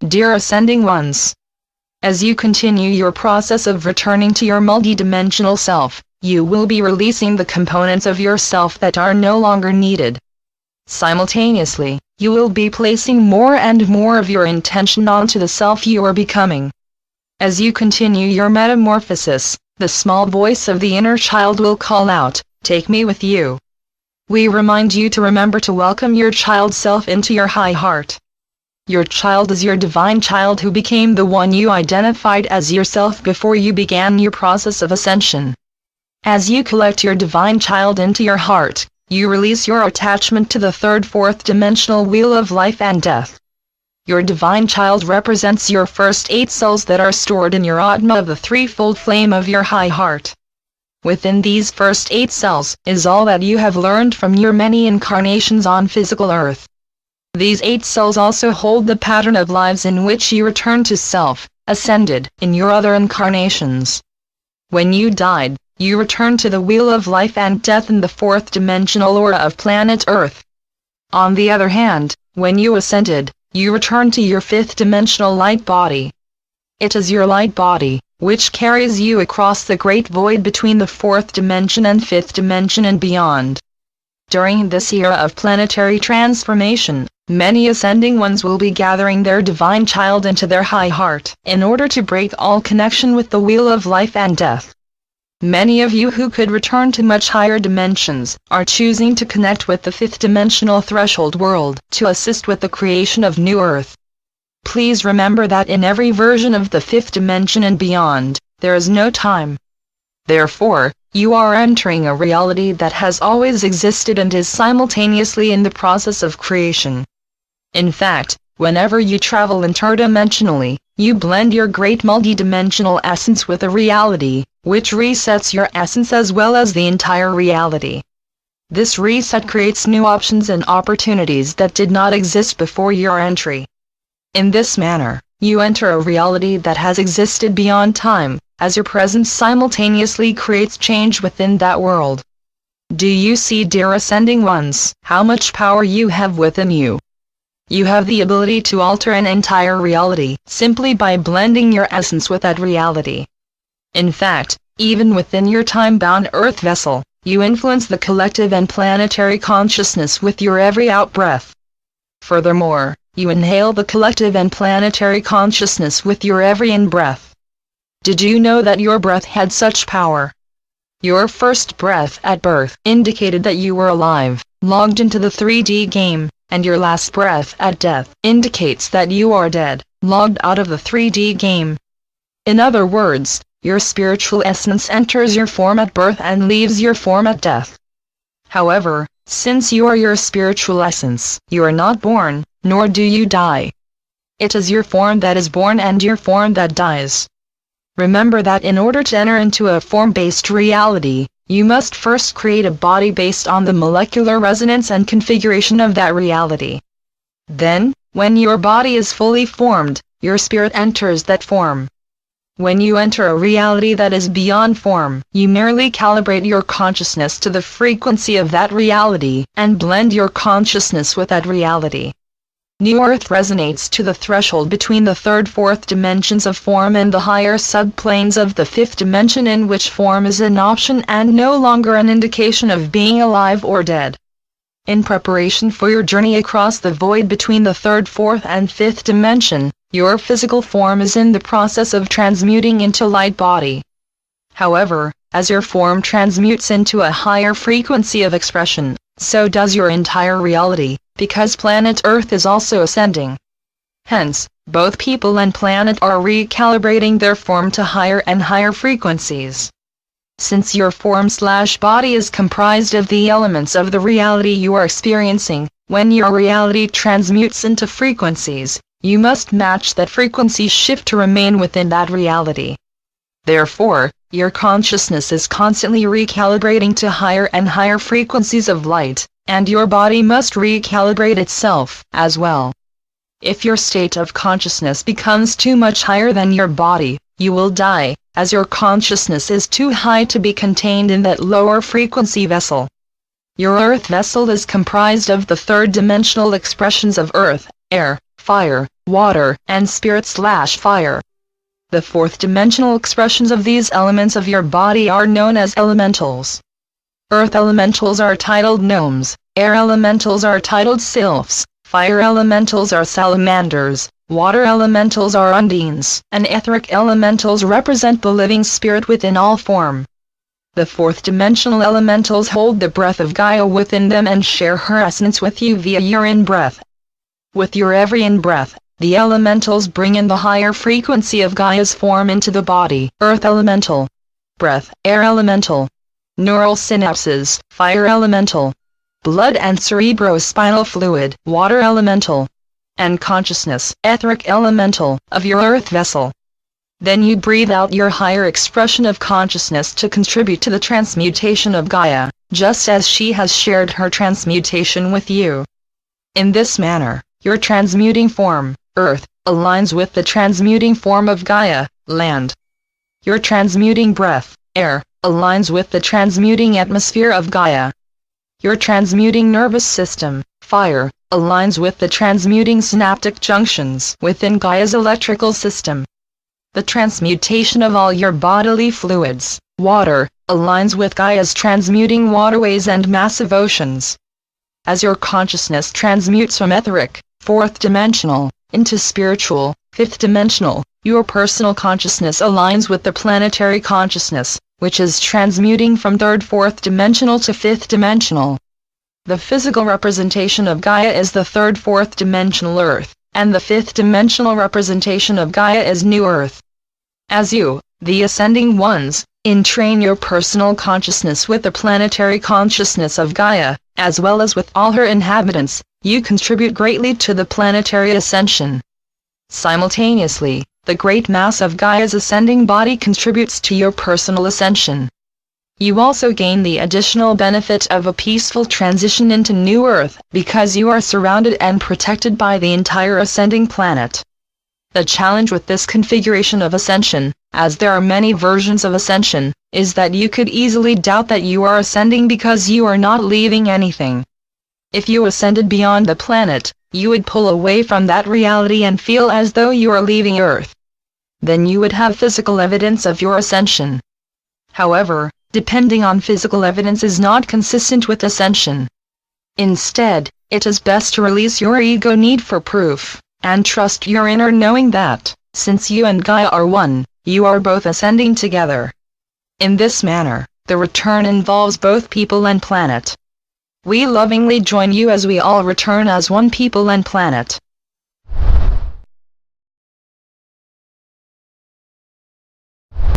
Dear Ascending Ones, as you continue your process of returning to your multidimensional self, you will be releasing the components of yourself that are no longer needed. Simultaneously, you will be placing more and more of your intention onto the self you are becoming. As you continue your metamorphosis, the small voice of the inner child will call out, "Take me with you." We remind you to remember to welcome your child self into your high heart. Your child is your divine child who became the one you identified as yourself before you began your process of ascension. As you collect your divine child into your heart, you release your attachment to the third, fourth dimensional wheel of life and death. Your divine child represents your first 8 souls that are stored in your Atma of the threefold flame of your high heart. Within these first 8 cells is all that you have learned from your many incarnations on physical earth. These 8 cells also hold the pattern of lives in which you returned to self, ascended, in your other incarnations. When you died, you returned to the wheel of life and death in the 4th dimensional aura of planet Earth. On the other hand, when you ascended, you returned to your 5th dimensional light body. It is your light body, which carries you across the great void between the 4th dimension and 5th dimension and beyond. During this era of planetary transformation, many ascending ones will be gathering their divine child into their high heart, in order to break all connection with the wheel of life and death. Many of you who could return to much higher dimensions, are choosing to connect with the 5th dimensional threshold world, to assist with the creation of New Earth. Please remember that in every version of the 5th dimension and beyond, there is no time. Therefore, you are entering a reality that has always existed and is simultaneously in the process of creation. In fact, whenever you travel interdimensionally, you blend your great multidimensional essence with a reality, which resets your essence as well as the entire reality. This reset creates new options and opportunities that did not exist before your entry. In this manner, you enter a reality that has existed beyond time, as your presence simultaneously creates change within that world. Do you see, dear Ascending Ones, how much power you have within you? You have the ability to alter an entire reality, simply by blending your essence with that reality. In fact, even within your time-bound earth vessel, you influence the collective and planetary consciousness with your every out-breath. Furthermore, you inhale the collective and planetary consciousness with your every in-breath. Did you know that your breath had such power? Your first breath at birth indicated that you were alive, logged into the 3D game, and your last breath at death indicates that you are dead, logged out of the 3D game. In other words, your spiritual essence enters your form at birth and leaves your form at death. However, since you are your spiritual essence, you are not born, nor do you die. It is your form that is born and your form that dies. Remember that in order to enter into a form-based reality, you must first create a body based on the molecular resonance and configuration of that reality. Then, when your body is fully formed, your spirit enters that form. When you enter a reality that is beyond form, you merely calibrate your consciousness to the frequency of that reality, and blend your consciousness with that reality. New Earth resonates to the threshold between the 3rd, 4th dimensions of form and the higher subplanes of the 5th dimension, in which form is an option and no longer an indication of being alive or dead. In preparation for your journey across the void between the 3rd, 4th and 5th dimension, your physical form is in the process of transmuting into light body. However, as your form transmutes into a higher frequency of expression, so does your entire reality, because planet Earth is also ascending. Hence, both people and planet are recalibrating their form to higher and higher frequencies. Since your form/body is comprised of the elements of the reality you are experiencing, when your reality transmutes into frequencies, you must match that frequency shift to remain within that reality. Therefore, your consciousness is constantly recalibrating to higher and higher frequencies of light, and your body must recalibrate itself as well. If your state of consciousness becomes too much higher than your body, you will die, as your consciousness is too high to be contained in that lower frequency vessel. Your earth vessel is comprised of the 3rd dimensional expressions of earth, air, fire, water, and spirit/fire. The fourth-dimensional expressions of these elements of your body are known as elementals. Earth elementals are titled gnomes, air elementals are titled sylphs, fire elementals are salamanders, water elementals are undines, and etheric elementals represent the living spirit within all form. The fourth-dimensional elementals hold the breath of Gaia within them and share her essence with you via your in-breath. With your every in-breath, the elementals bring in the higher frequency of Gaia's form into the body. Earth elemental, breath, air elemental, neural synapses, fire elemental, blood and cerebrospinal fluid, water elemental, and consciousness, etheric elemental, of your earth vessel. Then you breathe out your higher expression of consciousness to contribute to the transmutation of Gaia, just as she has shared her transmutation with you. In this manner, your transmuting form, Earth, aligns with the transmuting form of Gaia, Land. Your transmuting breath, Air, aligns with the transmuting atmosphere of Gaia. Your transmuting nervous system, Fire, aligns with the transmuting synaptic junctions within Gaia's electrical system. The transmutation of all your bodily fluids, water, aligns with Gaia's transmuting waterways and massive oceans. As your consciousness transmutes from etheric, fourth-dimensional, into spiritual, fifth-dimensional, your personal consciousness aligns with the planetary consciousness, which is transmuting from third-fourth-dimensional to fifth-dimensional. The physical representation of Gaia is the third-fourth-dimensional Earth, and the fifth-dimensional representation of Gaia is New Earth. As you, the ascending ones, entrain your personal consciousness with the planetary consciousness of Gaia, as well as with all her inhabitants, you contribute greatly to the planetary ascension. Simultaneously, the great mass of Gaia's ascending body contributes to your personal ascension. You also gain the additional benefit of a peaceful transition into New Earth, because you are surrounded and protected by the entire ascending planet. The challenge with this configuration of ascension, as there are many versions of ascension, is that you could easily doubt that you are ascending because you are not leaving anything. If you ascended beyond the planet, you would pull away from that reality and feel as though you are leaving Earth. Then you would have physical evidence of your ascension. However, depending on physical evidence is not consistent with ascension. Instead, it is best to release your ego need for proof, and trust your inner knowing that, since you and Gaia are one, you are both ascending together. In this manner, the return involves both people and planet. We lovingly join you as we all return as one people and planet.